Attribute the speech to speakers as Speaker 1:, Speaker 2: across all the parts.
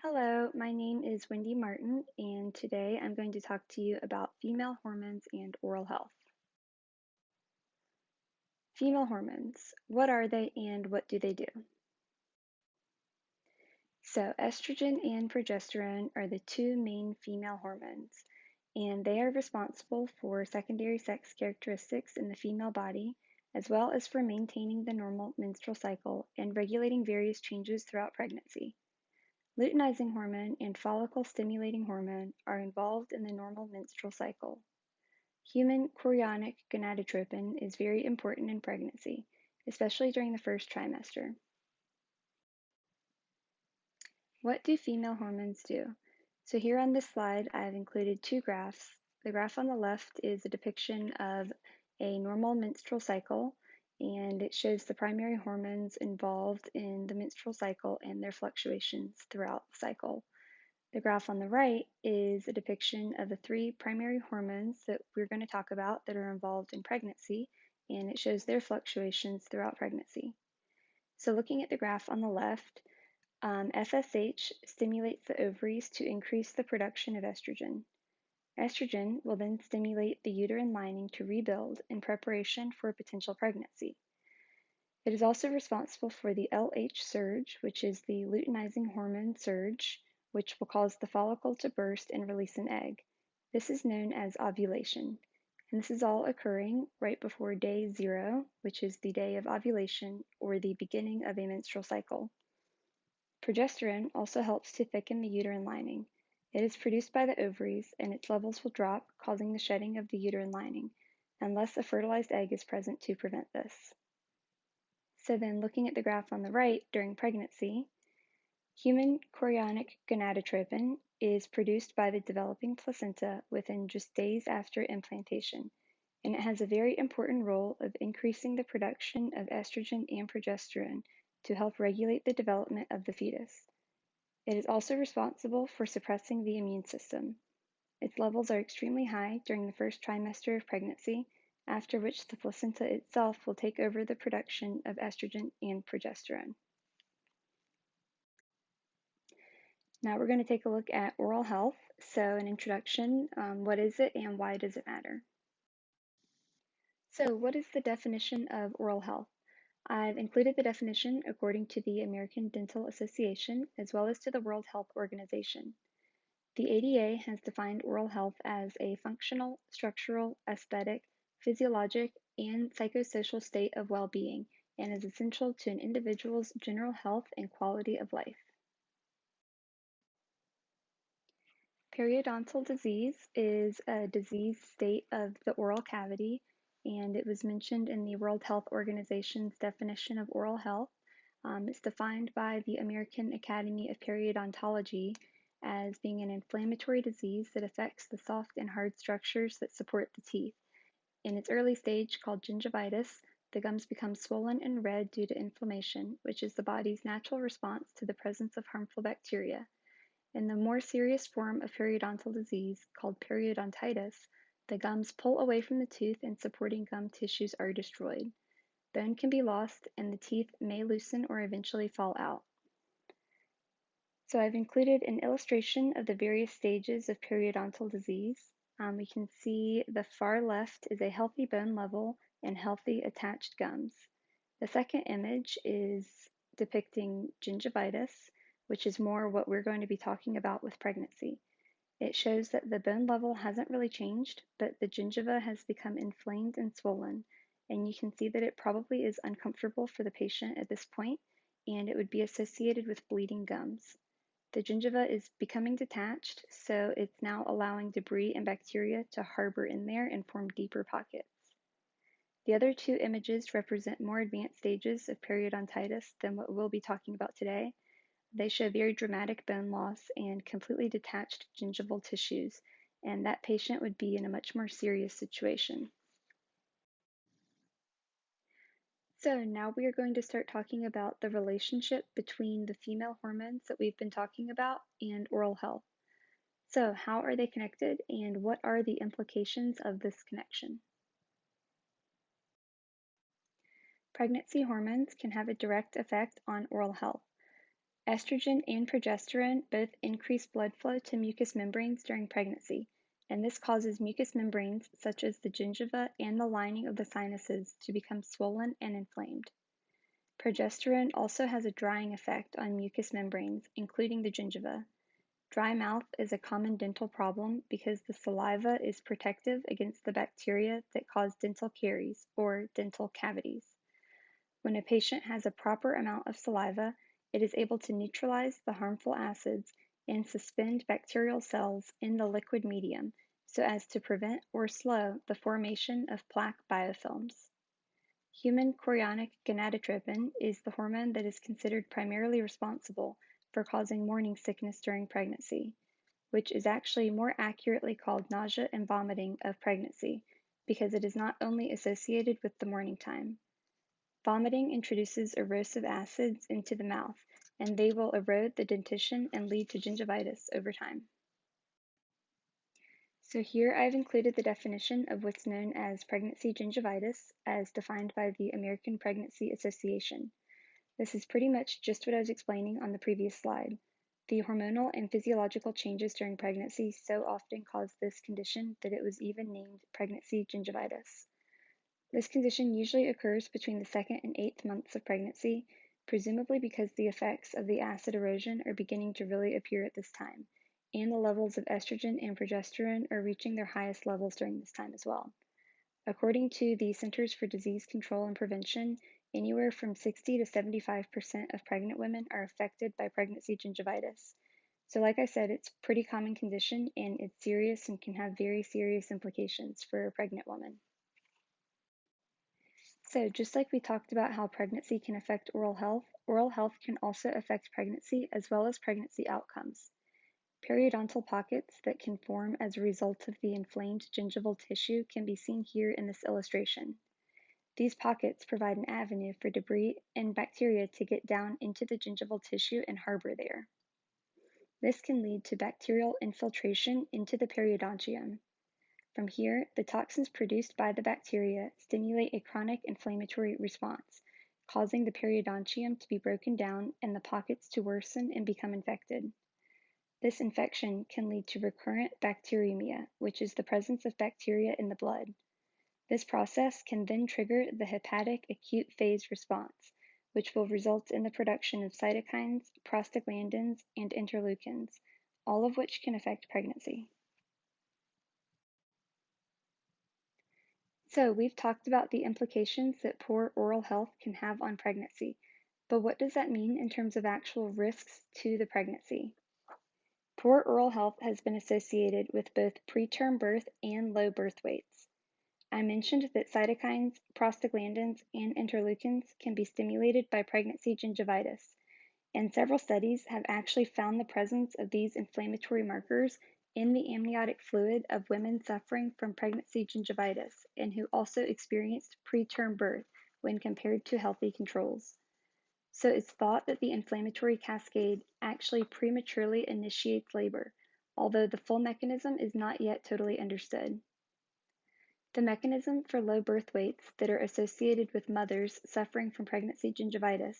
Speaker 1: Hello, my name is Wendy Martin, and today I'm going to talk to you about female hormones and oral health. Female hormones, what are they and what do they do? So, estrogen and progesterone are the two main female hormones, and they are responsible for secondary sex characteristics in the female body, as well as for maintaining the normal menstrual cycle and regulating various changes throughout pregnancy. Luteinizing hormone and follicle stimulating hormone are involved in the normal menstrual cycle. Human chorionic gonadotropin is very important in pregnancy, especially during the first trimester. What do female hormones do? So here on this slide, I've included two graphs. The graph on the left is a depiction of a normal menstrual cycle, and it shows the primary hormones involved in the menstrual cycle and their fluctuations throughout the cycle. The graph on the right is a depiction of the three primary hormones that we're going to talk about that are involved in pregnancy, and it shows their fluctuations throughout pregnancy. So looking at the graph on the left, FSH stimulates the ovaries to increase the production of estrogen. Estrogen will then stimulate the uterine lining to rebuild in preparation for a potential pregnancy. It is also responsible for the LH surge, which is the luteinizing hormone surge, which will cause the follicle to burst and release an egg. This is known as ovulation, and this is all occurring right before day 0, which is the day of ovulation or the beginning of a menstrual cycle. Progesterone also helps to thicken the uterine lining. It is produced by the ovaries, and its levels will drop, causing the shedding of the uterine lining, unless a fertilized egg is present to prevent this. So then looking at the graph on the right, during pregnancy, human chorionic gonadotropin is produced by the developing placenta within just days after implantation, and it has a very important role of increasing the production of estrogen and progesterone to help regulate the development of the fetus. It is also responsible for suppressing the immune system. Its levels are extremely high during the first trimester of pregnancy, after which the placenta itself will take over the production of estrogen and progesterone. Now we're going to take a look at oral health. So an introduction, what is it and why does it matter? So what is the definition of oral health? I've included the definition according to the American Dental Association as well as to the World Health Organization. The ADA has defined oral health as a functional, structural, aesthetic, physiologic, and psychosocial state of well-being and is essential to an individual's general health and quality of life. Periodontal disease is a disease state of the oral cavity, and it was mentioned in the World Health Organization's definition of oral health. It's defined by the American Academy of Periodontology as being an inflammatory disease that affects the soft and hard structures that support the teeth. In its early stage, called gingivitis, the gums become swollen and red due to inflammation, which is the body's natural response to the presence of harmful bacteria. In the more serious form of periodontal disease, called periodontitis, the gums pull away from the tooth and supporting gum tissues are destroyed. Bone can be lost and the teeth may loosen or eventually fall out. So I've included an illustration of the various stages of periodontal disease. We can see the far left is a healthy bone level and healthy attached gums. The second image is depicting gingivitis, which is more what we're going to be talking about with pregnancy. It shows that the bone level hasn't really changed, but the gingiva has become inflamed and swollen, and you can see that it probably is uncomfortable for the patient at this point, and it would be associated with bleeding gums. The gingiva is becoming detached, so it's now allowing debris and bacteria to harbor in there and form deeper pockets. The other two images represent more advanced stages of periodontitis than what we'll be talking about today. They show very dramatic bone loss and completely detached gingival tissues, and that patient would be in a much more serious situation. So now we are going to start talking about the relationship between the female hormones that we've been talking about and oral health. So how are they connected and what are the implications of this connection? Pregnancy hormones can have a direct effect on oral health. Estrogen and progesterone both increase blood flow to mucous membranes during pregnancy, and this causes mucous membranes, such as the gingiva and the lining of the sinuses, to become swollen and inflamed. Progesterone also has a drying effect on mucous membranes, including the gingiva. Dry mouth is a common dental problem because the saliva is protective against the bacteria that cause dental caries or dental cavities. When a patient has a proper amount of saliva, it is able to neutralize the harmful acids and suspend bacterial cells in the liquid medium so as to prevent or slow the formation of plaque biofilms. Human chorionic gonadotropin is the hormone that is considered primarily responsible for causing morning sickness during pregnancy, which is actually more accurately called nausea and vomiting of pregnancy because it is not only associated with the morning time. Vomiting introduces erosive acids into the mouth, and they will erode the dentition and lead to gingivitis over time. So here I've included the definition of what's known as pregnancy gingivitis as defined by the American Pregnancy Association. This is pretty much just what I was explaining on the previous slide. The hormonal and physiological changes during pregnancy so often cause this condition that it was even named pregnancy gingivitis. This condition usually occurs between the second and eighth months of pregnancy, presumably because the effects of the acid erosion are beginning to really appear at this time, and the levels of estrogen and progesterone are reaching their highest levels during this time as well. According to the Centers for Disease Control and Prevention, anywhere from 60 to 75% of pregnant women are affected by pregnancy gingivitis. So, like I said, it's a pretty common condition and it's serious and can have very serious implications for a pregnant woman. So, just like we talked about how pregnancy can affect oral health can also affect pregnancy as well as pregnancy outcomes. Periodontal pockets that can form as a result of the inflamed gingival tissue can be seen here in this illustration. These pockets provide an avenue for debris and bacteria to get down into the gingival tissue and harbor there. This can lead to bacterial infiltration into the periodontium. From here, the toxins produced by the bacteria stimulate a chronic inflammatory response, causing the periodontium to be broken down and the pockets to worsen and become infected. This infection can lead to recurrent bacteremia, which is the presence of bacteria in the blood. This process can then trigger the hepatic acute phase response, which will result in the production of cytokines, prostaglandins, and interleukins, all of which can affect pregnancy. So, we've talked about the implications that poor oral health can have on pregnancy, but what does that mean in terms of actual risks to the pregnancy? Poor oral health has been associated with both preterm birth and low birth weights. I mentioned that cytokines, prostaglandins, and interleukins can be stimulated by pregnancy gingivitis, and several studies have actually found the presence of these inflammatory markers in the amniotic fluid of women suffering from pregnancy gingivitis and who also experienced preterm birth when compared to healthy controls. So it's thought that the inflammatory cascade actually prematurely initiates labor, although the full mechanism is not yet totally understood. The mechanism for low birth weights that are associated with mothers suffering from pregnancy gingivitis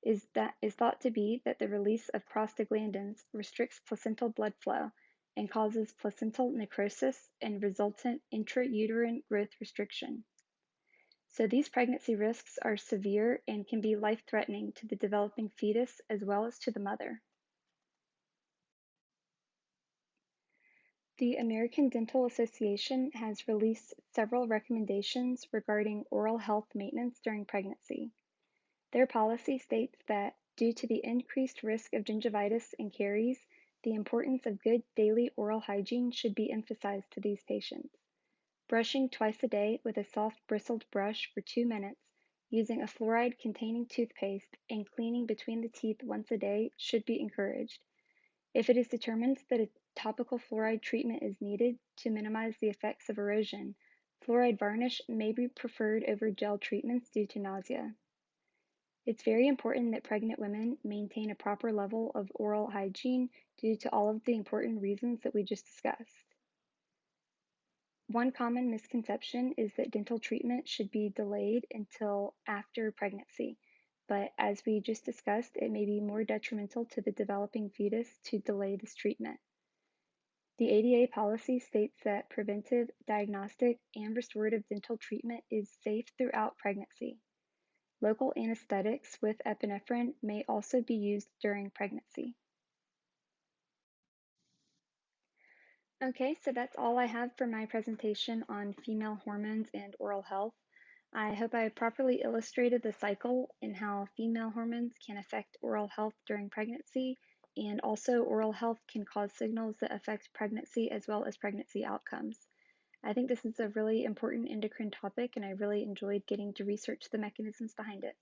Speaker 1: is thought to be that the release of prostaglandins restricts placental blood flow and causes placental necrosis and resultant intrauterine growth restriction. So these pregnancy risks are severe and can be life-threatening to the developing fetus as well as to the mother. The American Dental Association has released several recommendations regarding oral health maintenance during pregnancy. Their policy states that due to the increased risk of gingivitis and caries, the importance of good daily oral hygiene should be emphasized to these patients. Brushing twice a day with a soft bristled brush for 2 minutes, using a fluoride-containing toothpaste, and cleaning between the teeth once a day should be encouraged. If it is determined that a topical fluoride treatment is needed to minimize the effects of erosion, fluoride varnish may be preferred over gel treatments due to nausea. It's very important that pregnant women maintain a proper level of oral hygiene due to all of the important reasons that we just discussed. One common misconception is that dental treatment should be delayed until after pregnancy, but as we just discussed, it may be more detrimental to the developing fetus to delay this treatment. The ADA policy states that preventive, diagnostic, and restorative dental treatment is safe throughout pregnancy. Local anesthetics with epinephrine may also be used during pregnancy. Okay, so that's all I have for my presentation on female hormones and oral health. I hope I properly illustrated the cycle and how female hormones can affect oral health during pregnancy, and also oral health can cause signals that affect pregnancy as well as pregnancy outcomes. I think this is a really important endocrine topic, and I really enjoyed getting to research the mechanisms behind it.